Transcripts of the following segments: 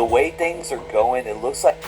way things are going, it looks like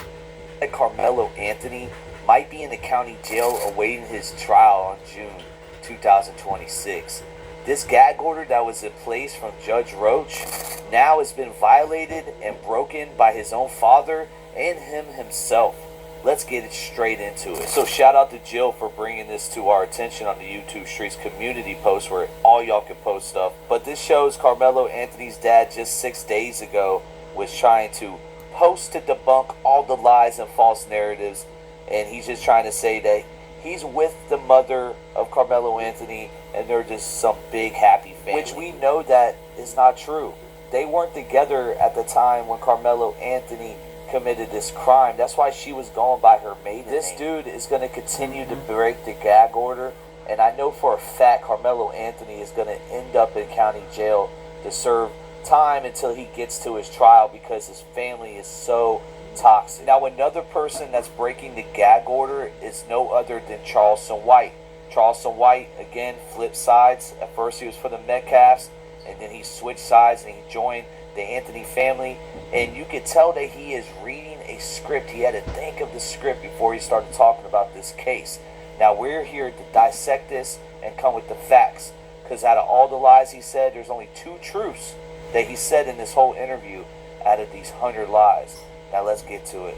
Carmelo Anthony might be in the county jail awaiting his trial on June 2026. This gag order that was in place from Judge Roach now has been violated and broken by his own father and him himself. Let's get it straight into it. So shout out to Jill for bringing this to our attention on the YouTube Streets community post where all y'all can post stuff. But this shows Carmelo Anthony's dad just 6 days ago was trying to post to debunk all the lies and false narratives. And he's just trying to say that he's with the mother of Carmelo Anthony and they're just some big happy family. Which we know that is not true. They weren't together at the time when Carmelo Anthony committed this crime. That's why she was going by her maiden name. This dude is going to continue to break the gag order, and I know for a fact Carmelo Anthony is going to end up in county jail to serve time until he gets to his trial because his family is so toxic. Now another person that's breaking the gag order is no other than Charleston White. Charleston White, again, flipped sides. At first he was for the Metcalfs, and then he switched sides and he joined the Anthony family, and you could tell that he is reading a script. He had to think of the script before he started talking about this case. Now we're here to dissect this and come with the facts, because out of all the lies he said, there's only 2 truths that he said in this whole interview out of these 100 lies. Now let's get to it.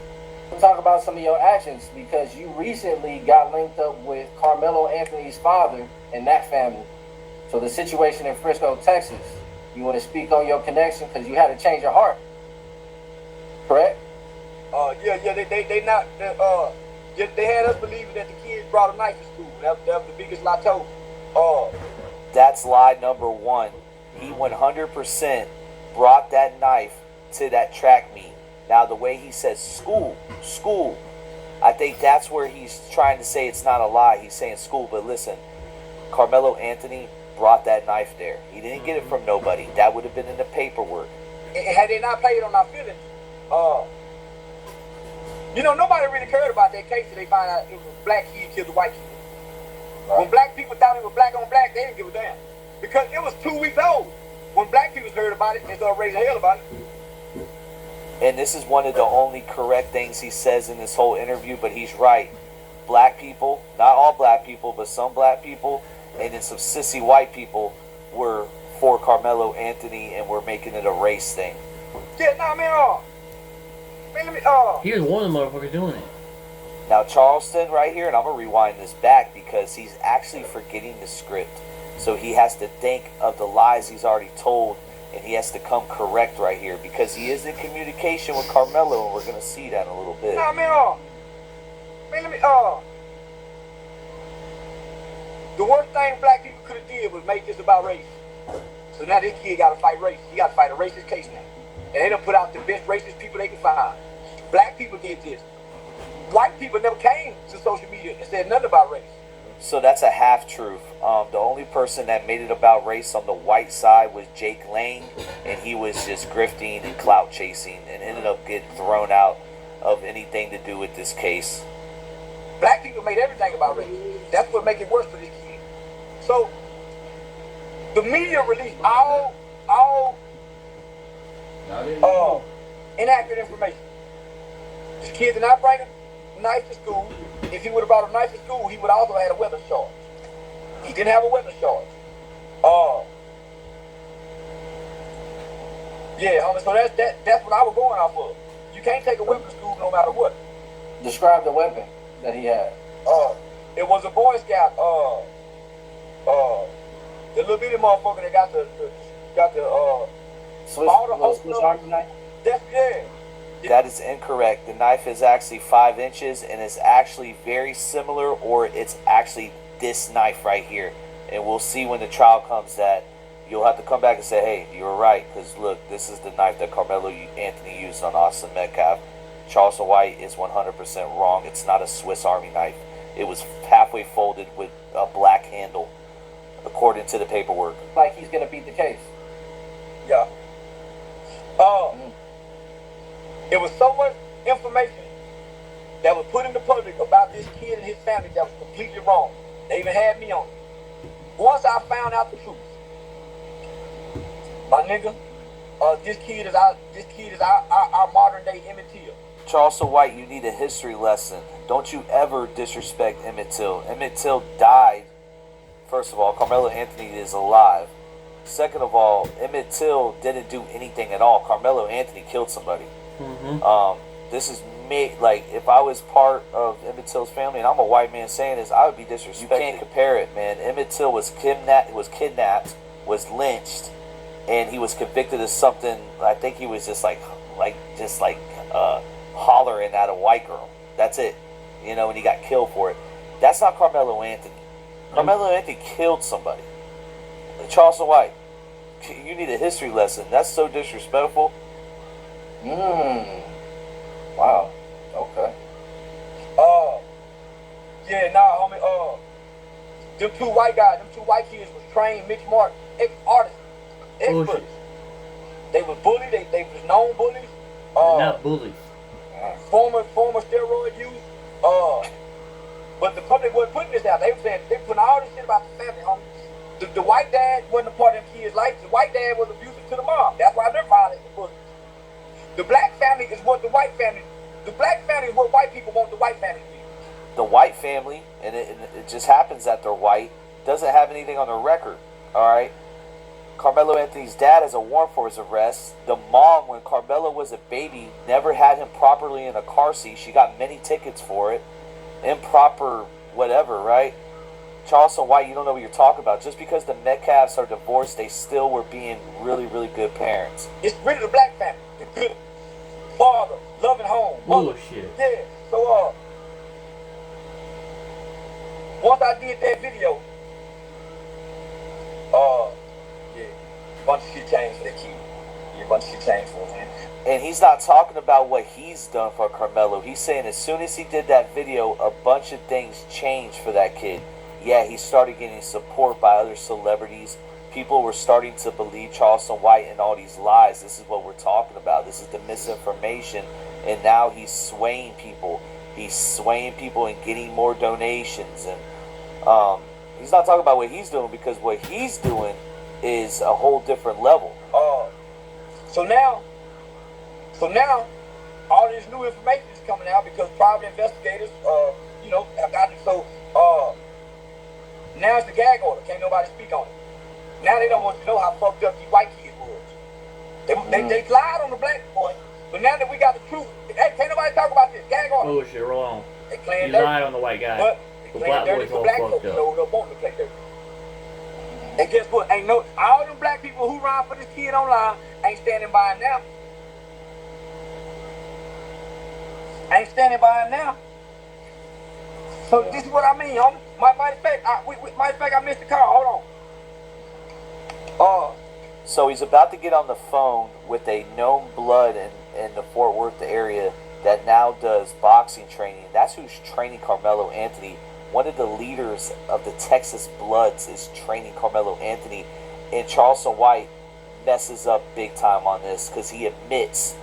We'll talk about some of your actions, because you recently got linked up with Carmelo Anthony's father and that family. So the situation in Frisco, Texas, you want to speak on your connection because you had to change your heart, correct? They had us believing that the kids brought a knife to school. That was the biggest lie told. That's lie number 1. He 100% brought that knife to that track meet. Now the way he says school, I think that's where he's trying to say it's not a lie. He's saying school, but listen, Carmelo Anthony brought that knife there. He didn't get it from nobody. That would have been in the paperwork. And had they not played on our feelings, nobody really cared about that case until they find out it was a black kid killed a white kid. Right. When black people thought it was black on black, they didn't give a damn. Because it was 2 weeks old when black people heard about it and started raising hell about it. And this is one of the only correct things he says in this whole interview, but he's right. Black people, not all black people, but some black people, and then some sissy white people were for Carmelo Anthony and were making it a race thing. Yeah, nah, man, he was one of the motherfuckers doing it. Now Charleston right here, and I'm going to rewind this back because he's actually forgetting the script. So he has to think of the lies he's already told, and he has to come correct right here because he is in communication with Carmelo, and we're going to see that in a little bit. Nah, man, the worst thing black people could have did was make this about race. So now this kid got to fight race. He got to fight a racist case now. And they done put out the best racist people they can find. Black people did this. White people never came to social media and said nothing about race. So that's a half-truth. The only person that made it about race on the white side was Jake Lang, and he was just grifting and clout chasing and ended up getting thrown out of anything to do with this case. Black people made everything about race. That's what makes it worse for this kid. So the media released all inaccurate information. This kid did not bring a knife to school. If he would have brought a knife to school, he would also have had a weapons charge. He didn't have a weapons charge. So that's what I was going off of. You can't take a weapon to school no matter what. Describe the weapon that he had. It was a Boy Scout. The little bitty motherfucker that got the Swiss Army knife. That is incorrect. The knife is actually 5 inches and is actually very similar, or it's actually this knife right here. And we'll see when the trial comes that you'll have to come back and say, hey, you were right, because look, this is the knife that Carmelo Anthony used on Austin Metcalf. Charleston White is 100% wrong. It's not a Swiss Army knife. It was halfway folded with a black handle, according to the paperwork. Like he's going to beat the case. Yeah. It was so much information that was put in the public about this kid and his family that was completely wrong. They even had me on it. Once I found out the truth, my nigga, This kid is our modern day Emmett Till. Charleston White, you need a history lesson. Don't you ever disrespect Emmett Till. Emmett Till died. First of all, Carmelo Anthony is alive. Second of all, Emmett Till didn't do anything at all. Carmelo Anthony killed somebody. This is me. Like, if I was part of Emmett Till's family, and I'm a white man saying this, I would be disrespected. You can't compare it, man. Emmett Till was kidnapped, was lynched, and he was convicted of something. I think he was just like hollering at a white girl. That's it. You know, and he got killed for it. That's not Carmelo Anthony. Carmelo Anthony killed somebody. Charleston White, you need a history lesson. That's so disrespectful. Wow. Okay. Yeah, nah, homie. Them two white guys, them two white kids was trained mixed martial artists, experts. They was bullied. They was known bullies. Not bullies. Former steroid use. But the public wasn't putting this out. They were saying they putting all this shit about the family, homie. The white dad wasn't a part of them kids' life. The white dad was abusive to the mom. That's why they're violent and bullies. The black family is what the white family. The black family is what white people want the white family to be. The white family, and it just happens that they're white, doesn't have anything on their record. All right. Carmelo Anthony's dad has a warrant for his arrest. The mom, when Carmelo was a baby, never had him properly in a car seat. She got many tickets for it. Improper whatever, right? Charleston White, you don't know what you're talking about. Just because the Metcalfs are divorced, they still were being really, really good parents. It's really the black family. The good father, loving home. Bullshit. Yeah. So, once I did that video, yeah, bunch of shit changed for that kid. Yeah, bunch of shit changed for him, man. And he's not talking about what he's done for Carmelo. He's saying as soon as he did that video, a bunch of things changed for that kid. Yeah, he started getting support by other celebrities. People were starting to believe Charleston White and all these lies. This is what we're talking about. This is the misinformation. And now he's swaying people. He's swaying people and getting more donations. And he's not talking about what he's doing, because what he's doing is a whole different level. So now, all this new information is coming out because private investigators, have got it. So, now it's the gag order. Can't nobody speak on it. Now they don't want to know how fucked up these white kids was. They lied on the black boy, but now that we got the truth, hey, can't nobody talk about this gag order. Bullshit, roll on. They playing You dirty. lied on the white guy. But The they playing black dirty boys for all black fucked folks. up. So they want to play dirty. And guess what? Ain't no all them black people who ride for this kid online ain't standing by him now. Ain't standing by him now. So this is what I mean, homie. Matter of fact, I missed the call. Hold on. So he's about to get on the phone with a known blood in the Fort Worth area that now does boxing training. That's who's training Carmelo Anthony. One of the leaders of the Texas Bloods is training Carmelo Anthony. And Charleston White messes up big time on this because he admits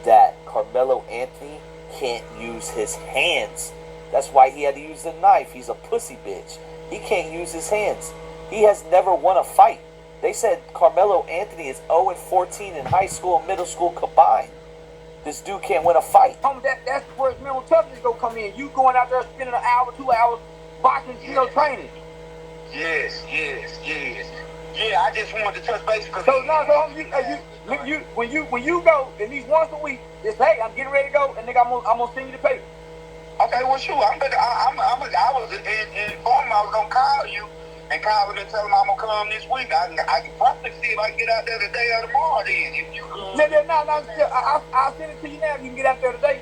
that Carmelo Anthony can't use his hands. That's why he had to use the knife. He's a pussy bitch. He can't use his hands. He has never won a fight. They said Carmelo Anthony is 0-14 in high school and middle school combined. This dude can't win a fight. That's where his mental toughness gonna come in. You going out there spending an hour, 2 hours boxing, training. Yes. Yeah, I just wanted to touch base because. So when you go at least once a week, just hey, I'm getting ready to go, and nigga, I'm gonna send you the paper. Okay, well, sure. I was informed I was gonna call you and call him and tell him I'm gonna come this week. I can probably see if I can get out there today or tomorrow. Then, if you No, I'll send it to you now. You can get out there today.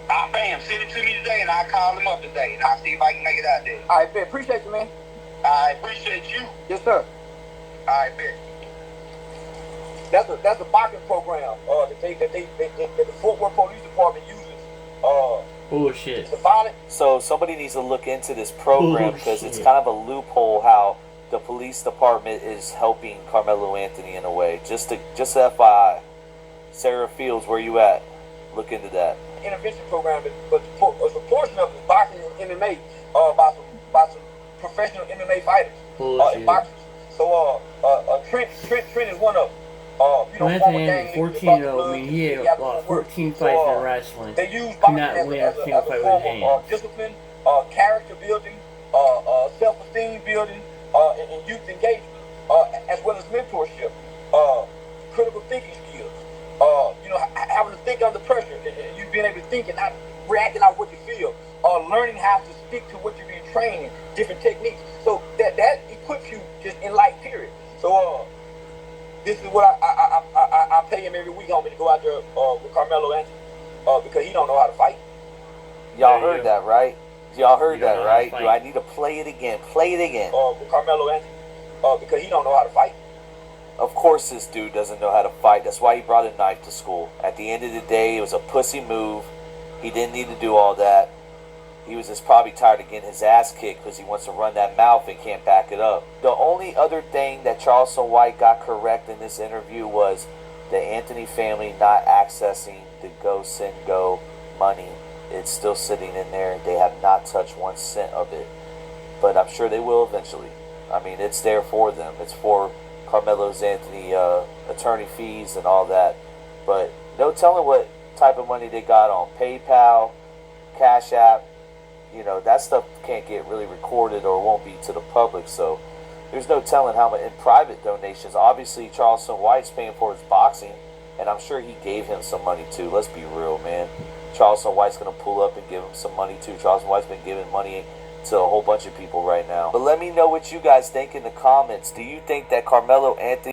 Bam, send it to me today, and I'll call him up today, and I'll see if I can make it out there. All right, bet. Appreciate you, man. I appreciate you. Yes, sir. All right, bet. That's a boxing program that the Fort Worth Police Department uses. Bullshit. The violent. So somebody needs to look into this program because it's Bullshit. kind of a loophole how the police department is helping Carmelo Anthony in a way. Just FYI. Sarah Fields, where you at? Look into that. Intervention program, but a portion of it is boxing and MMA by some professional MMA fighters Bullshit. and boxers. So Trent is one of them. Anthony Henry, 14-0. I mean, he had lost 14 fights in wrestling. They use Could boxing not as win a a single fight with form his of hands. discipline, character building, self-esteem building, and youth engagement, as well as mentorship, critical thinking skills. Having to think under pressure, and you being able to think and not reacting out what you feel, learning how to stick to what you're being trained in, different techniques. So that equips you just in life, period. So this is what I pay him every week, homie, to go out there with Carmelo Anthony, because he don't know how to fight. Y'all heard that, right? Y'all heard that, right? Do I need to play it again? Play it again. With Carmelo Anthony, because he don't know how to fight. Of course this dude doesn't know how to fight. That's why he brought a knife to school. At the end of the day, it was a pussy move. He didn't need to do all that. He was just probably tired of getting his ass kicked because he wants to run that mouth and can't back it up. The only other thing that Charleston White got correct in this interview was the Anthony family not accessing the Go Send Go money. It's still sitting in there. They have not touched 1 cent of it. But I'm sure they will eventually. I mean, it's there for them. It's for Carmelo's Anthony attorney fees and all that. But no telling what type of money they got on PayPal, Cash App. That stuff can't get really recorded or won't be to the public. So there's no telling how much in private donations. Obviously, Charleston White's paying for his boxing, and I'm sure he gave him some money too. Let's be real, man. Charleston White's going to pull up and give him some money too. Charleston White's been giving money to a whole bunch of people right now. But let me know what you guys think in the comments. Do you think that Carmelo Anthony